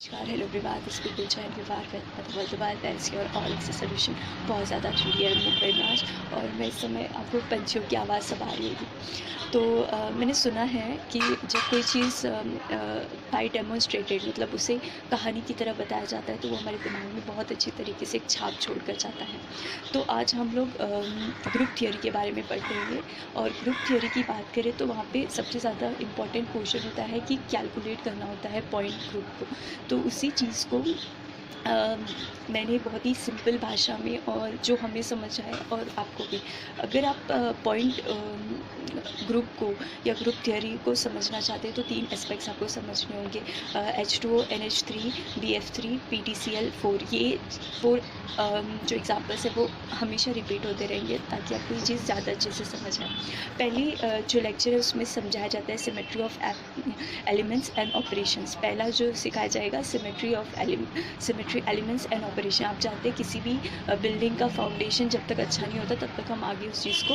नमस्कार, hello everyone, this people join विवार with that's your all access solution. बहुत ज़्यादा ठंडी है मुंबई में आज, और मैं इस समय आपको पंछियों की आवाज़ सब आ रही होगी। तो मैंने सुना है कि जब कोई चीज़ बाई डेमोन्स्ट्रेटेड मतलब उसे कहानी की तरह बताया जाता है तो वो हमारे दिमाग में बहुत अच्छी तरीके से एक छाप छोड़ कर जाता है। तो आज हम लोग ग्रुप थियोरी के बारे में पढ़ेंगे, और ग्रुप थियोरी की बात करें तो वहाँ पे सबसे ज़्यादा इम्पॉर्टेंट क्वेश्चन होता है कि कैलकुलेट करना होता है पॉइंट ग्रुप को। तो उसी चीज़ को मैंने बहुत ही सिंपल भाषा में और जो हमें समझ आए और आपको भी, अगर आप पॉइंट ग्रुप को या ग्रुप थियोरी को समझना चाहते हैं तो 3 एस्पेक्ट्स आपको समझने होंगे। H2O, NH3, BF3, PTCl 4, ये 4 जो एग्जांपल्स है वो हमेशा रिपीट होते रहेंगे ताकि आपको ये चीज़ ज़्यादा अच्छे से समझ आए। पहली जो लेक्चर है उसमें समझाया जाता है symmetry of elements and operations. पहला जो सिखाया जाएगा सिमेट्री एलिमेंट्स एंड ऑपरेशन। आप जानते हैं किसी भी बिल्डिंग का फाउंडेशन जब तक अच्छा नहीं होता तब तक हम आगे उस चीज़ को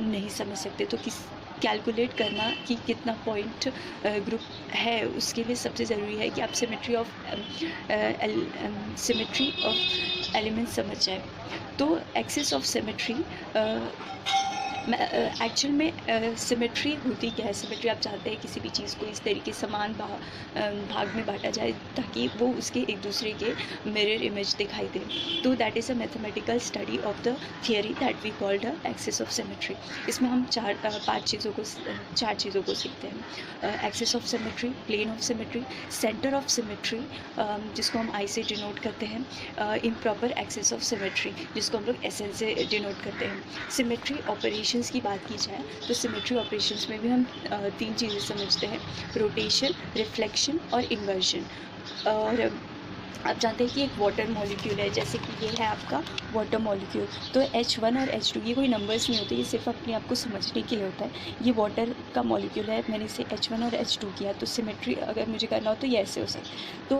नहीं समझ सकते। तो कैलकुलेट करना कि कितना पॉइंट ग्रुप है, उसके लिए सबसे ज़रूरी है कि आप सिमेट्री ऑफ एलिमेंट्स समझ जाए। तो एक्सिस ऑफ सिमेट्री एक्चुअल में सिमेट्री होती क्या है। सिमेट्री आप चाहते हैं किसी भी चीज़ को इस तरीके समान भाग में बांटा जाए ताकि वो उसके एक दूसरे के मिरर इमेज दिखाई दे। तो that is a mathematical study of the theory that we called the axis of symmetry. इसमें हम चार चीज़ों को सीखते हैं। Axis of symmetry, plane of symmetry, centre of symmetry जिसको हम आई से डिनोट करते हैं, इम्प्रॉपर एक्सिस ऑफ सिमेट्री जिसको हम लोग SN से डिनोट करते हैं। सिमेट्री ऑपरेशंस की बात की जाए तो सिमेट्री ऑपरेशंस में भी हम 3 चीज़ें समझते हैं, रोटेशन, रिफ्लेक्शन और इन्वर्जन। और आप जानते हैं कि एक वाटर मॉलिक्यूल है, जैसे कि ये है आपका वाटर मॉलिक्यूल। तो H1 और H2 ये कोई नंबर्स नहीं होते, ये सिर्फ अपने आप को समझने के लिए होता है। ये वाटर का मॉलिक्यूल है, मैंने इसे H1 और H2 किया, तो सिमेट्री अगर मुझे करना हो तो ये ऐसे हो सकता। तो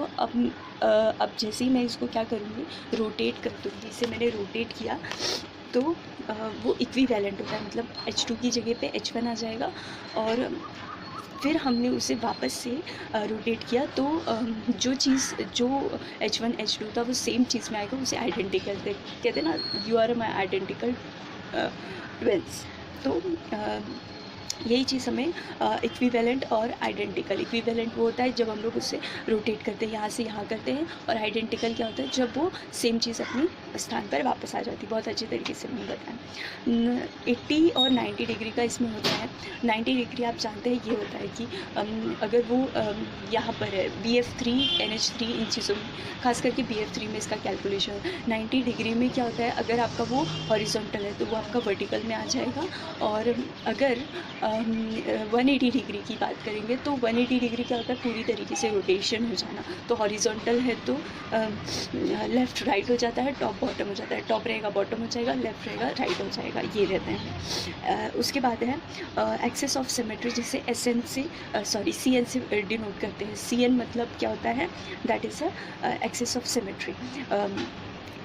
अब जैसे ही मैं इसको क्या करूँगी, रोटेट कर दूँगी। इसे मैंने रोटेट किया तो वो इक्विवेलेंट होता है, मतलब H2 की जगह पे H1 आ जाएगा, और फिर हमने उसे वापस से रोटेट किया तो जो H1 H2 था वो सेम चीज़ में आएगा, उसे आइडेंटिकल कहते हैं ना, you are my identical twins. तो यही चीज़ हमें इक्विवेलेंट और आइडेंटिकल, इक्विवेलेंट वो होता है जब हम लोग उससे रोटेट करते हैं, यहाँ से यहाँ करते हैं, और आइडेंटिकल क्या होता है जब वो सेम चीज़ अपनी स्थान पर वापस आ जाती है। बहुत अच्छे तरीके से मैंने बताया। 80 और 90 डिग्री का इसमें होता है। 90 डिग्री आप जानते हैं ये होता है कि अगर वो यहाँ पर है BF3 NH3 इन चीज़ों में, खास करके BF3 में इसका कैलकुलेशन 90 डिग्री में क्या होता है, अगर आपका वो हॉरिजॉन्टल है तो वो आपका वर्टिकल में आ जाएगा, और अगर 180 डिग्री की बात करेंगे तो 180 डिग्री क्या होता है, पूरी तरीके से रोटेशन हो जाना। तो हॉरिजॉन्टल है तो लेफ़्ट राइट हो जाता है, टॉप बॉटम हो जाता है, टॉप रहेगा बॉटम हो जाएगा, लेफ़्ट रहेगा राइट हो जाएगा, ये रहते हैं। उसके बाद है एक्सिस ऑफ सिमेट्री, जिसे SN से CN से डिनोट करते हैं। CN मतलब क्या होता है, that is a axis of symmetry.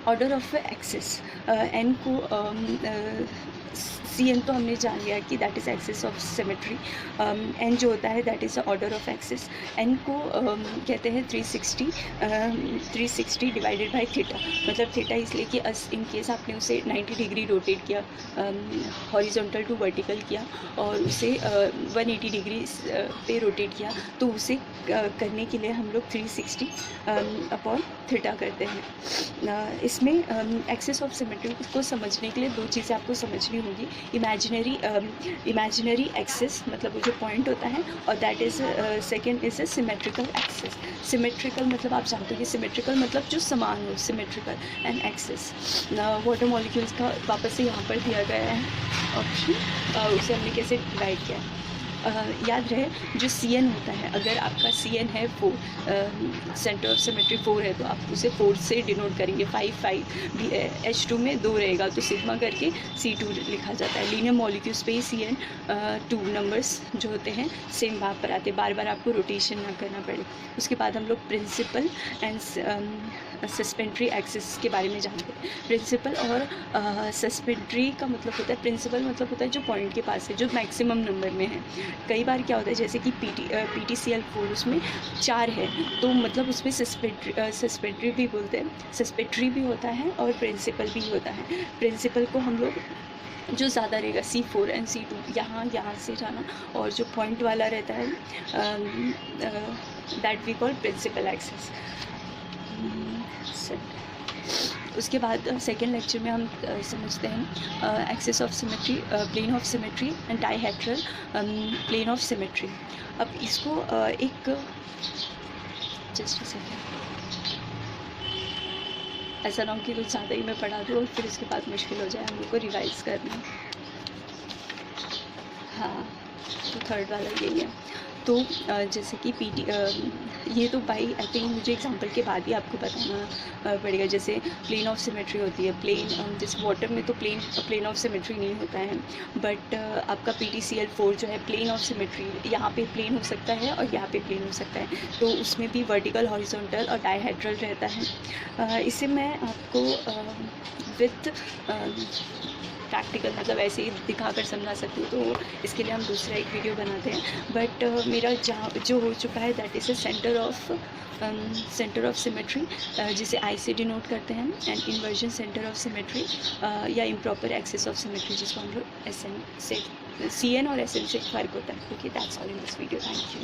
Order of axis, N को CN तो हमने जान लिया कि that is axis of symmetry. N जो होता है that is order of axis. N को कहते हैं 360 डिवाइडेड बाय थीटा, मतलब थीटा इसलिए कि इन केस आपने उसे 90 डिग्री रोटेट किया, हॉरिजॉन्टल टू वर्टिकल किया, और उसे 180 डिग्री पे रोटेट किया, तो उसे करने के लिए हम लोग 360 अपॉन थीटा करते हैं। इसमें एक्सिस ऑफ सिमेट्री को समझने के लिए 2 चीज़ें आपको समझनी होगी। इमेजिनरी एक्सिस मतलब वो जो पॉइंट होता है, और that is second is a symmetrical axis. Symmetrical मतलब आप जानते हो कि सिमेट्रिकल मतलब जो समान हो, symmetrical and axis. Water molecules का वापस से यहाँ पर दिया गया है ऑप्शन, उसे हमने कैसे डिवाइड किया है। याद रहे जो CN होता है, अगर आपका CN है 4, सेंटर ऑफ सिमेट्री 4 है, तो आप उसे 4 से डिनोट करेंगे। 5 H2 में 2 रहेगा तो सिग्मा करके C2 लिखा जाता है। लीनियर मॉलिक्यूल्स पे CN 2 नंबर्स जो होते हैं सेम भाग पर आते हैं, बार बार आपको रोटेशन ना करना पड़े। उसके बाद हम लोग प्रिंसिपल एंड सस्पेंड्री एक्सिस के बारे में जानते हैं। प्रिंसिपल और सस्पेंड्री का मतलब होता है, प्रिंसिपल मतलब होता है जो पॉइंट के पास है, जो मैक्सिमम नंबर में है। कई बार क्या होता है जैसे कि PTCL4 उसमें 4 है, तो मतलब उसमें सस्पेंडरी भी बोलते हैं, सस्पेक्टरी भी होता है और प्रिंसिपल भी होता है। प्रिंसिपल को हम लोग जो ज़्यादा रहेगा C4 एंड C2 यहाँ से जाना, और जो पॉइंट वाला रहता है that we call principal axes. उसके बाद सेकेंड लेक्चर में हम समझते हैं axes of symmetry, plane of symmetry and dihedral plane of symmetry. अब इसको एक जस्ट अ सेकेंड, ऐसा ना हो कि कुछ ज़्यादा ही मैं पढ़ा दूँ और फिर उसके बाद मुश्किल हो जाए हम लोग को रिवाइज करना। हाँ, तो थर्ड वाला यही है। तो जैसे कि ये तो बाई आई थिंक मुझे एग्जांपल के बाद ही आपको बताना पड़ेगा। जैसे प्लेन ऑफ सिमेट्री होती है, प्लेन जैसे वाटर में तो प्लेन ऑफ सिमेट्री नहीं होता है, बट आपका PTCL4 जो है प्लेन ऑफ सिमेट्री, यहाँ पे प्लेन हो सकता है और यहाँ पे प्लेन हो सकता है, तो उसमें भी वर्टिकल, हॉरिजॉन्टल और डाइहेड्रल रहता है। इसे मैं आपको विथ प्रैक्टिकल मतलब ऐसे ही दिखाकर समझा सकती हूँ, तो इसके लिए हम दूसरा एक वीडियो बनाते हैं। बट मेरा जो हो चुका है that is a centre of symmetry, जिसे I से डिनोट करते हैं, and inversion centre of symmetry या इम्प्रॉपर एक्सेस ऑफ सिमेट्री, जिसको हम लोग SN से CN और SN से फ़र्क होता है। Okay, that's all in this video. Thank you.